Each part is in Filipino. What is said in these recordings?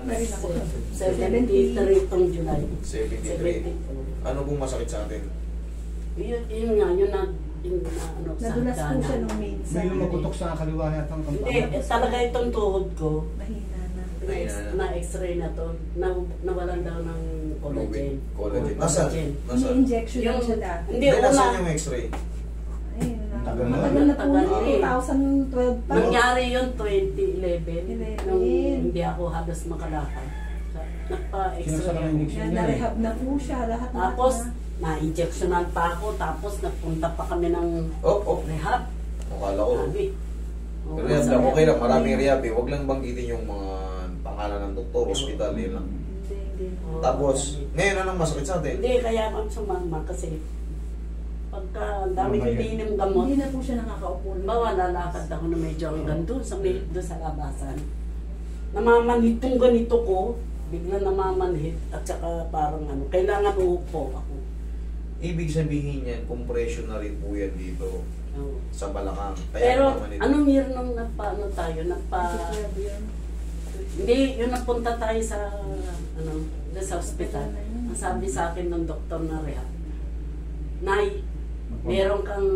na rin ako. 73 itong July. 73. Ano pong masakit sa atin? Yun nga, yun na ano, Nadulas po siya nung minsan. May lumagutok sa kaliwa yata ang Hindi, kampanya. talaga itong tuhod ko. Mahina na. Na-x-ray na to. Nawalan daw ng collagen. Collagen. Nasaan? Nasaan? Ini-injection lang siya dati. Hindi, Hindi, nasaan una. yung x-ray? Ayun na. Tagal na. Matagal na po Tagal yun. na. 2012 pa. Nangyari yun 2011. 11. Nung hindi ako halos makalakad. Sinasara Nagpa-x-ray ng ako. injection Yan, niya. na-rehab na po siya. Lahat Tapos, na. na-injectionan pa ako. Tapos, nagpunta pa kami ng Oh. rehab. Akala ko. Sabi. Oo, Rehab sabi lang, okay lang. ko, Maraming rehab eh. Huwag lang banggitin yung mga pangalan ng doktor, hospital, yun lang. Hindi. Oo, Tapos, sabi. ngayon anong masakit sa atin? Hindi, kaya ako sumama kasi pagka ang dami ko iniinom gamot, Hindi na po siya nakakaupo. bawa lalakad ako na medyo hanggang doon sa labasan. Namamanhit yung ganito ko, bigla namamanhit at saka parang ano, kailangan uupo ako. Ibig sabihin yan, compression na rin po yan dito Oo. sa balakang. Pero naman ito. anong year nung tayo, hindi, yun napunta tayo sa sa hospital. Ang sabi sa akin ng doktor na rehab, Nay, meron kang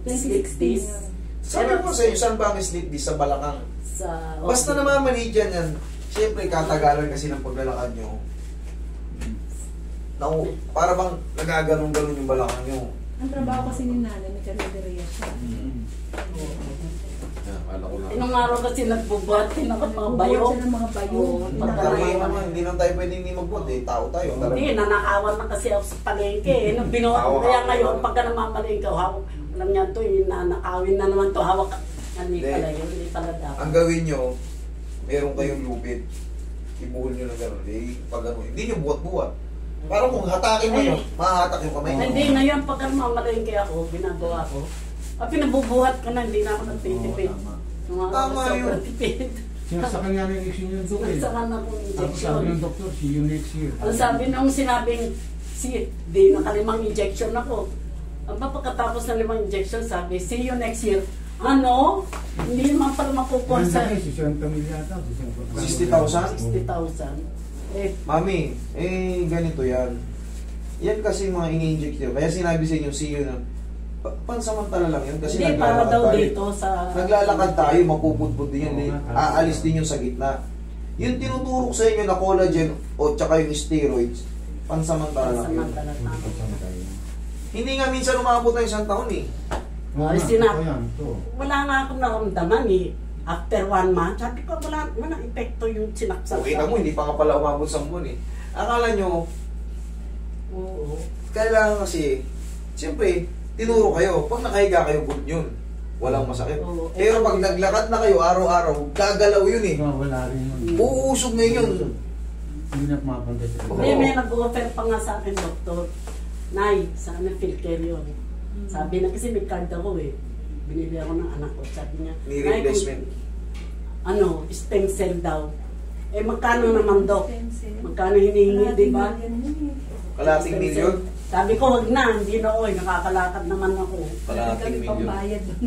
sleep 2016 disc yun. Sabi ko sa inyo, saan ba ang sleep disc sa balakang? sa Basta namamanhid yan. Siyempre, katagalan kasi ng paglalakad nyo. Para bang nagaganong-ganon yung balakang nyo. Ang trabaho kasi ni nanay, may karederya siya. Akala ko lang. Inong araw kasi nagbubuhat, pinakapabayo. Nagbubuhat siya ng mga bayo. Oo, Pagkakain naman, hindi lang tayo pwede hindi magbuhat eh. Tao tayo. Hindi, nanakawan na kasi ako sa palengke. Nung binuhat ko kaya ngayon, pagka namamalengke, hawak, alam niya ito, nanakawin na naman to hawak. Hindi pala yun, hindi pala dapat. Ang gawin nyo, meron kayong lupit. Ibuhol nyo na gano'n. Pag ano, hindi nyo buhat-buhat. Para kung hatakin mo nyo, mahahatak yung kamay. Hindi, ngayon pagka namamalengke ako, ginagawa ko, pinabubuhat ko na, hindi na ako nagtitipid. Tama yun. Tipid. Sinasakal nga ng injection yung doktor. Nagsakan na akong Tapos sabi injection. ng doktor, see you next year. Ang sabi nung sinabing, di nakalimang injection ako. Ang pagkatapos ng 5 injection, sabi, see you next year. Ano? Hindi naman pala makukuha sa 60 yata. 60,000? 60,000. Eh, Mami, ganito yan. Yan kasi mga ini-inject nyo. Kaya sinabi sa inyo, see you na. Pansamantala lang yan kasi hindi, para naglalakad daw tayo. dito sa... Naglalakad tayo, mapupudpud din yan. Aalis din yung sa gitna. Yung tinuturok sa inyo na collagen o tsaka yung steroids, pansamantala lang yun. Samantala. Hindi nga minsan umabot na 1 taon eh. Ay, wala nga akong naramdaman eh. After 1 month, sabi ko, walang epekto yung sinaksak. Okay na mo, hindi pa nga pala umabot sa buwan eh. Akala nyo, Oo. kailangan kasi, siyempre, tinuro kayo. Pag nakahiga kayo, good yun. Walang masakit. Oo. Pero pag naglakad na kayo araw-araw, gagalaw yun eh. Wala rin yun. Uusog na yun. Hindi na pumapunta siya. Oo. May nag-offer pa nga sa akin, doktor. Nay, sana Philcare yun. Sabi na kasi may card ako eh. Binili ako ng anak ko. Sabi niya, May "Nay, replacement." Stem cell daw. Eh, magkano naman, Dok? Magkano hinihingi, di ba? Kalating milyon. Sabi ko, wag na. Hindi na, oy. Nakakalakad naman ako. Kalating milyon. Pambayad doon.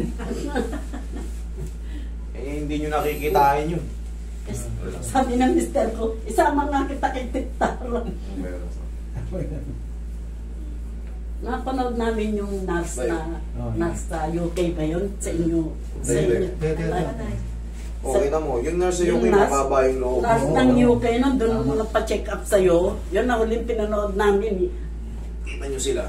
Hindi nyo nakikitain yun. Sabi ng mister ko, isama nga kita kay Tiktara. Napanood namin yung nurse sa UK ba yun? Sa inyo. Sa inyo. Okay na mo. Yung nurse Yung yung nurse- mababa yung loob. Nurse ng UK no, doon nagpa-check up sa'yo. Yun na huling pinanood namin. Kita nyo sila.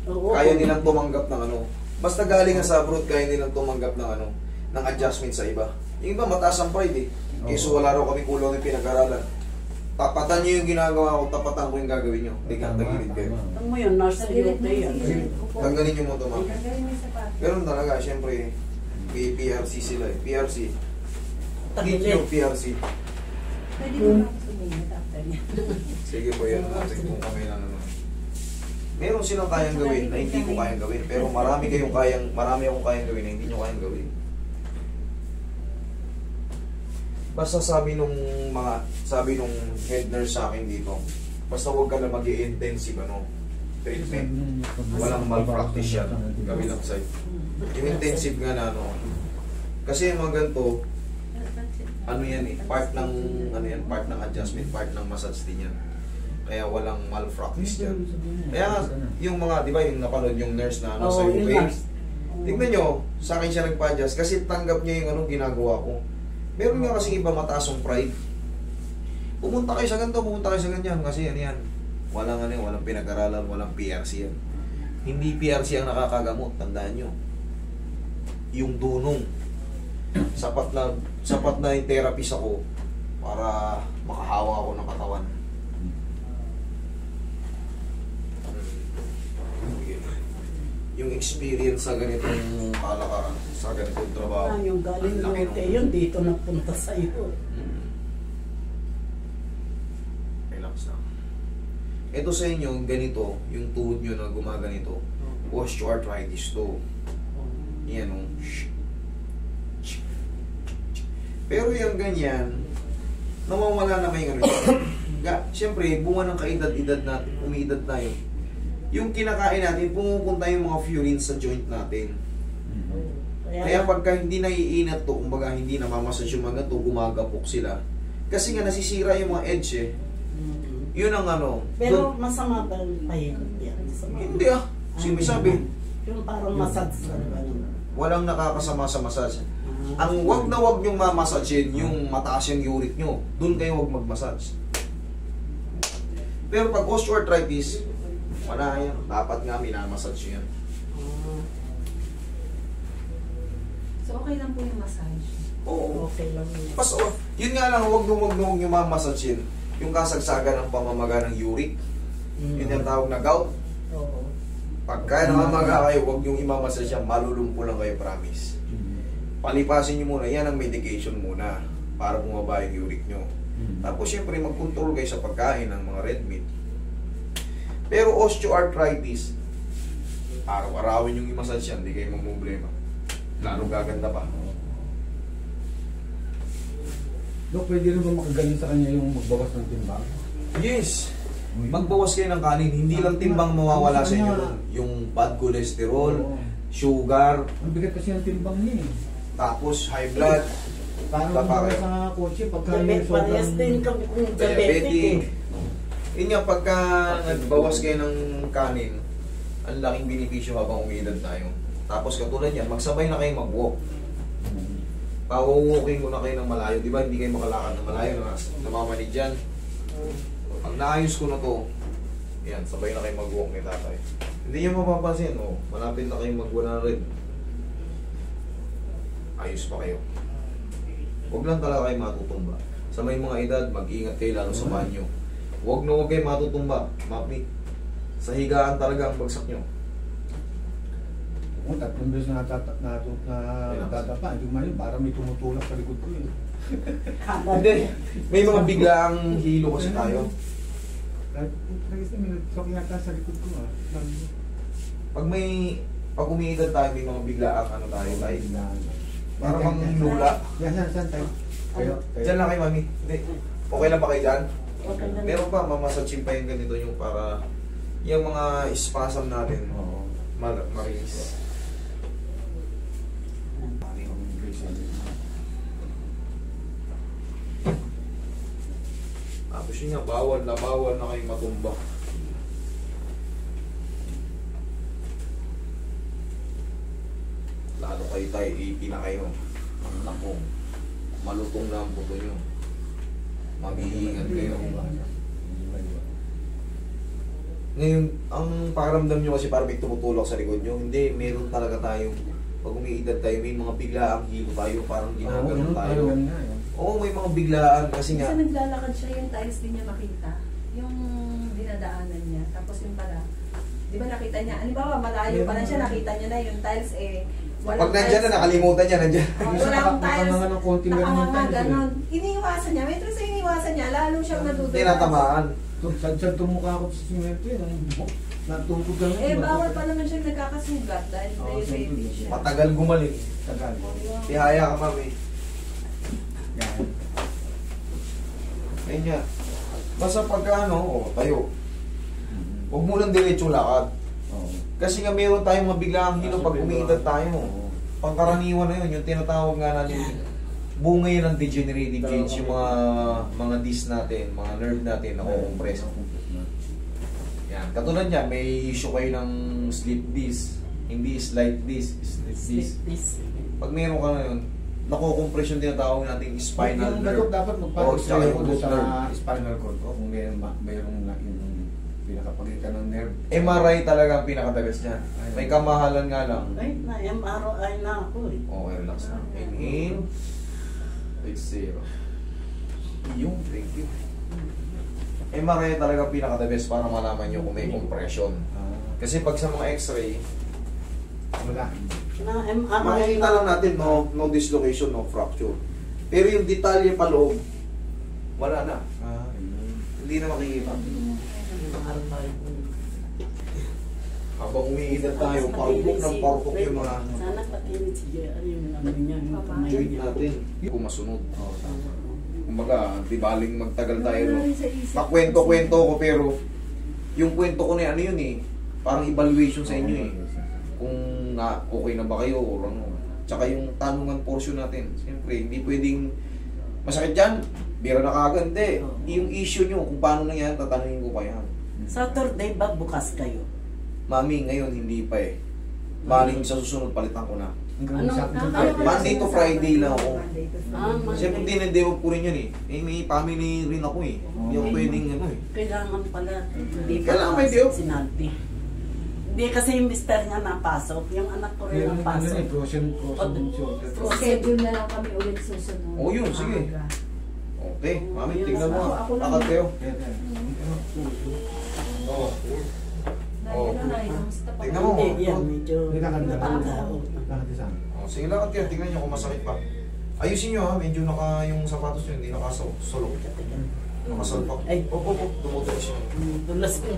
Oo. Kaya nilang tumanggap ng ano. Basta galing nga sa abroad, kaya nilang tumanggap ng ano, ng adjustment sa iba. Yung iba mataas ang pride eh. Kaysa wala raw kami kulang yung pinag-aralan. Tapatan nyo yung ginagawa ko, tapatan ko yung gagawin nyo. Tingnan, tagilid kayo. Ano mo yun, nurse sa UK yan. Tanggalin nyo mo ito, ma'am. Tanggalin mo yung sapatos. Ganun talaga, syempre, may PRC sila eh. PRC. Tagilid. Hit yung PRC. Pwede mo na ako sumingit after niya. Sige po yan natin kung kami na naman. Meron silang kayang gawin na hindi ko kayang gawin. Pero marami akong kayang gawin na hindi nyo kayang gawin. Basta sabi nung head nurse sa akin dito, basta huwag ka na mag-i-intensive treatment. Walang malpractice yan. Kabilang side. Yung intensive nga na kasi yung mga ganito, ano yan eh, part ng ano yan, part ng adjustment, part ng massage din yan. Kaya walang malpractice yan. Kaya yung mga, di ba, yung napanood yung nurse na nasa Oo, yung UK, nurse. tignan nyo, sa akin siya nagpa-adjust kasi tanggap niya yung anong ginagawa ko. Meron nga kasi iba mataas ang pride. Pumunta kayo sa ganito, pumunta kayo sa ganyan kasi yan yan. Walang ano, walang pinag-aralan, walang PRC yan. Hindi PRC ang nakakagamot, tandaan nyo. Yung dunong. Sapat na yung therapist ako para makahawa ako ng katawan. Yung experience sa ganitong kalakaran, sa ganitong trabaho. Yung galing ang laki Norte nung- yun, dito napunta sa iyo. Relax lang. Ito sa inyo, ganito, yung tuhod nyo na gumaganito, osteoarthritis to. Yan o. Pero yung ganyan, nawawala na may ano yun. Siyempre, bunga ng kaedad-edad natin, umiidad tayo. Yung kinakain natin, pumupunta yung mga furines sa joint natin. Kaya pagka hindi naiinat to, kumbaga hindi namamasage yung mga to, gumagapok sila. Kasi nga nasisira yung mga edge eh. Yun ang ano. Pero masama ba yung pahilot yan? Hindi ah. Sino may sabi? Yung parang massage sa ano. Walang nakakasama sa massage. Ang wag na wag nyong mamasagein yung mataas yung uric nyo. Doon kayo wag magmassage. Pero pag osteoarthritis, wala yan. Dapat nga minamassage yan. So, okay lang po yung massage. Oo. Okay lang yun. Pas, yun nga lang, wag nyo mamasagein. Yung kasagsagan ng pamamaga ng uric. Yun yung tawag na gout. Oo. Pagka namamaga kayo, wag nyo imamassage yan. Malulumpo lang kayo, promise. Palipasin nyo muna. Yan ang medication muna para bumaba yung uric nyo. Tapos syempre mag-control kayo sa pagkain ng mga red meat. Pero osteoarthritis, araw-arawin yung i-massage yan, hindi kayo mamumblema. Lalo gaganda pa. Dok, pwede rin ba makagaling sa kanya yung magbawas ng timbang? Yes! Magbawas kayo ng kanin. Hindi lang timbang mawawala sa inyo. Yung bad cholesterol, sugar, Ang bigat kasi ng timbang niya eh. tapos high blood, Parang Baka kumbaga kayo. sa kotse, pagka Diabetes, yung parehas din kami kung diabetic diabetic. eh. Yun nga, pagka nagbawas kayo ng kanin, ang laking benepisyo habang umiidad tayo. Tapos katulad yan, magsabay na kayo mag-walk. Pawawalking mo na kayo ng malayo. Di ba hindi kayo makalakad ng malayo na namamanid dyan. Pag naayos ko na to, yan, sabay na kayo mag-walk ni tatay. Hindi nyo mapapansin, oh, malapit na kayo mag-100. Ayos pa kayo. Huwag lang talaga kayo matutumba. Sa may mga edad, mag-ingat kayo lalo sa banyo. Huwag na huwag kayo matutumba. Mapi. Sa higaan talaga ang bagsak nyo. Oo, 3 beses na natatapa. Hindi man yun, parang may tumutulak sa likod ko eh. Hindi. May mga biglaang hilo kasi tayo. Kasi may nagsak yata sa likod ko ah. Pag umiidad tayo, may mga biglaang ano tayo. Parang pang lula. Yan, saan tayo? Kayo? Diyan lang kayo, mami. Hindi. Okay lang ba kayo dyan? Okay lang. Meron pa, mamasagin pa yung ganito yung para yung mga spasm natin, Oo. ma-release. Tapos yun nga, bawal na kayo matumba. Lalo kayo tayo, ipi na kayo. Ang nakong, malutong na ang buto nyo. Mag-iingat kayo. Ngayon, ang pakiramdam nyo kasi parang may tumutulak sa likod nyo. Hindi, meron talaga tayong, pag umiidad tayo, may mga biglaang hilo tayo, parang ginaganon tayo. Oo, may mga biglaan kasi nga. Kasi naglalakad siya, yung tiles din niya makita. Yung dinadaanan niya. Tapos yung pala, di ba nakita niya, halimbawa malayo pa lang siya, nakita niya na yung tiles eh. Pag nandyan na, nakalimutan niya, nandyan. Wala akong tiles. Nakanganga ng konting ganun yung tiles, eh. Ganon. Iniiwasan niya. Metro sa iniiwasan niya, lalo siyang natutunan. Tinatamaan. Sad tumukha ako sa simento yun. Natungkod lang. Eh, bawal pa naman siya nagkakasugat dahil diabetes siya. Matagal gumaling. Tagal. Tihaya ka, mami. Yan. Ayun nga. Basta pagka ano, tayo. Huwag mo lang diretso lakad. Oo. Kasi nga meron tayong mabiglaang hilo pag umiidad tayo. Oo. Pangkaraniwan na yun, yung tinatawag nga natin bunga yan ng degenerative change, yung mga disc natin, mga nerve natin, nakukompress. Yan. Katulad niya, may issue kayo ng slip disc, hindi slide disc, slip disc. Pag meron ka ngayon, nakukompress yung tinatawag nating spinal Yung nerve. gatot dapat O, magpapos tsaka yung ko root sa nerve. spinal cord ko kung mayroong pinakapagitan ng nerve. MRI talaga ang pinakatagas niya. May kamahalan nga lang. Ay, na-MRI na ako eh. Okay, relax na. Inhale. Exhale. Yung, thank you. MRI talaga pinaka-the best para malaman nyo kung may compression. Kasi pag sa mga x-ray, Wala. Na-MRI makikita lang natin no dislocation, no fracture. Pero yung detalye pa loob, wala na. Hindi na makikita. Habang umiidad tayo, parupok ng parupok yung mga Sana pakinig si ano yung ano niya, yung kamay joint niya. natin. Kung masunod. Oo, tama. Kumbaga, di baling magtagal tayo. No? Pakwento-kwento ko pero yung kwento ko na ano yun eh. Parang evaluation sa inyo eh. Kung okay na ba kayo o ano. Tsaka yung tanungan portion natin. Siyempre, hindi pwedeng masakit dyan. Bira na kagad. Hindi. Yung issue nyo, kung paano na yan, tatanungin ko pa yan. Saturday ba bukas kayo? Mami, ngayon hindi pa eh. Maling sa susunod, palitan ko na. Ano? Monday to Friday lang ako. Monday. Siyempre, dinedewag ko rin yun eh. May family rin ako eh. Hindi ako pwedeng ano eh. Kailangan pala. Hindi Kailangan may pa diyo. sinabi. Hindi kasi yung mister niya napasok. Yung anak ko rin Meron ano napasok. eh, frozen shoulder. Schedule na lang kami ulit susunod. Oo, yun, sige. Maaga. Okay, mami, tingnan mo. Ako lang. Akad kayo. Oo. Dahil na, kamusta pa? Tingnan mo. Hindi, yan. Medyo Nilakad na lang. matanda. Lakad isang. Oh, sige, lakad kayo. Tingnan nyo kung masakit pa. Ayusin nyo ha, medyo yung sapatos nyo, hindi nakasulok. Nakasalpak. Ay, Dumutulis nyo. dulas ko.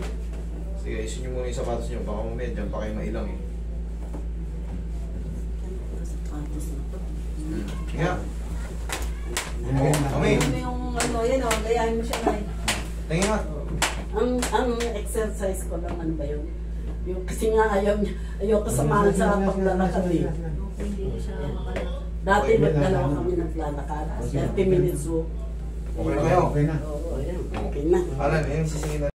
Sige, ayusin nyo muna yung sapatos nyo. Baka mamaya dyan pa kayo mailang eh. Kaya, Mami. Ano yung ano, yan o, gayahin mo siya na eh. tingin nga. Ang exercise ko lang ano ba yun? Yung, kasi nga ayaw ko samahan sa paglalakad eh. Hindi ko siya makalakad. Dati nagdalawa kami naglalakad. 30 minutes walk. Okay na kayo. Okay na. Oo, yan. Okay na. Alan, yun sisingin na.